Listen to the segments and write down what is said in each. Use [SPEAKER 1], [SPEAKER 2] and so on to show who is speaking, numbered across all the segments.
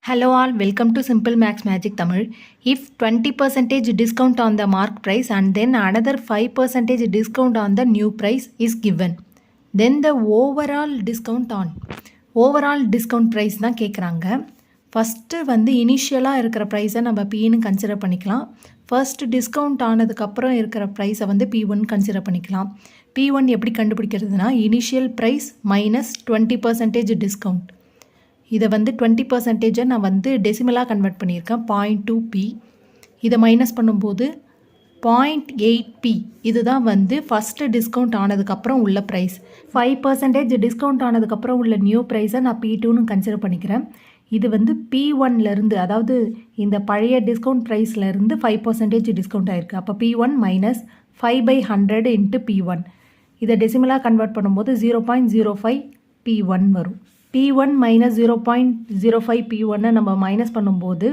[SPEAKER 1] Hello all, welcome to Simple Max Magic Tamil. If 20% discount on the mark price and then another 5% discount on the new price is given, then the overall discount price தான் கேட்குறாங்க. First வந்து இனிஷியலாக இருக்கிற ப்ரைஸை நம்ம Pன்னு consider பண்ணிக்கலாம். First discount ஆனதுக்கப்புறம் இருக்கிற ப்ரைஸை வந்து P1 கன்சிடர் பண்ணிக்கலாம். P1 எப்படி கண்டுபிடிக்கிறதுனா இனிஷியல் ப்ரைஸ் மைனஸ் 20% டிஸ்கவுண்ட். இதை வந்து 20% நான் வந்து டெசிமலாக கன்வெர்ட் பண்ணியிருக்கேன் 0.2p. இதை மைனஸ் பண்ணும்போது 0.8p. இதுதான் வந்து ஃபஸ்ட்டு டிஸ்கவுண்ட் ஆனதுக்கப்புறம் உள்ள ப்ரைஸ். 5% டிஸ்கவுண்ட் ஆனதுக்கப்புறம் உள்ள நியூ ப்ரைஸை நான் P2ன்னு கன்சிடர் பண்ணிக்கிறேன். இது வந்து P1லேருந்து, அதாவது இந்த பழைய டிஸ்கவுண்ட் ப்ரைஸ்லேருந்து 5% டிஸ்கவுண்ட் ஆகிருக்கு. அப்போ P1 மைனஸ் 5/100 இன்ட்டு P1. இதை டெசிமலாக கன்வெர்ட் பண்ணும்போது 0.05 P1 வரும். P1 மைனஸ் 0.05 P1 நம்ம மைனஸ் பண்ணும்போது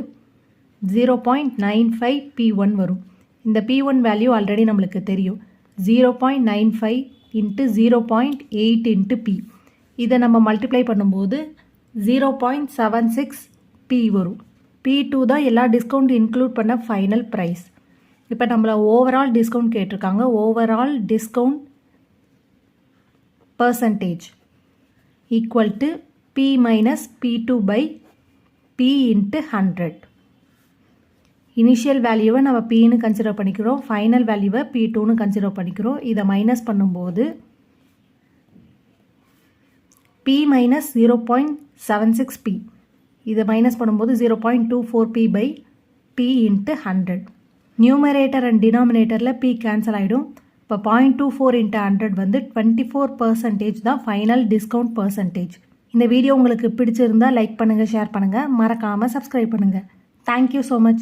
[SPEAKER 1] 0.95 P1 வரும். இந்த P1 வேல்யூ ஆல்ரெடி நம்மளுக்கு தெரியும், 0.95 இன்ட்டு 0.8 இன்ட்டு P. இதை நம்ம மல்டிப்ளை பண்ணும்போது 0.76 P வரும். P2 தான் எல்லா டிஸ்கவுண்ட் இன்க்ளூட் பண்ண ஃபைனல் ப்ரைஸ். இப்போ நம்மளை ஓவரால் டிஸ்கவுண்ட் கேட்டிருக்காங்க. Overall discount percentage equal to P minus P2 by P into 100. Initial வேல்யூவை நம்ம Pன்னு கன்சிடர் பண்ணிக்கிறோம், ஃபைனல் வேல்யூவை P2ன்னு கன்சிடர் பண்ணிக்கிறோம். இதை மைனஸ் பண்ணும்போது P மைனஸ் 0.76 P. இதை மைனஸ் பண்ணும்போது 0.24 P by P into 100. Numerator and டினாமினேட்டரில் P கேன்சல் ஆகிடும். இப்போ 0.24 into 100 வந்து 24% தான் ஃபைனல் டிஸ்கவுண்ட் பர்சன்டேஜ். இந்த வீடியோ உங்களுக்கு பிடிச்சிருந்தால் லைக் பண்ணுங்கள், ஷேர் பண்ணுங்கள், மறக்காமல் சப்ஸ்கிரைப் பண்ணுங்கள். Thank you so much.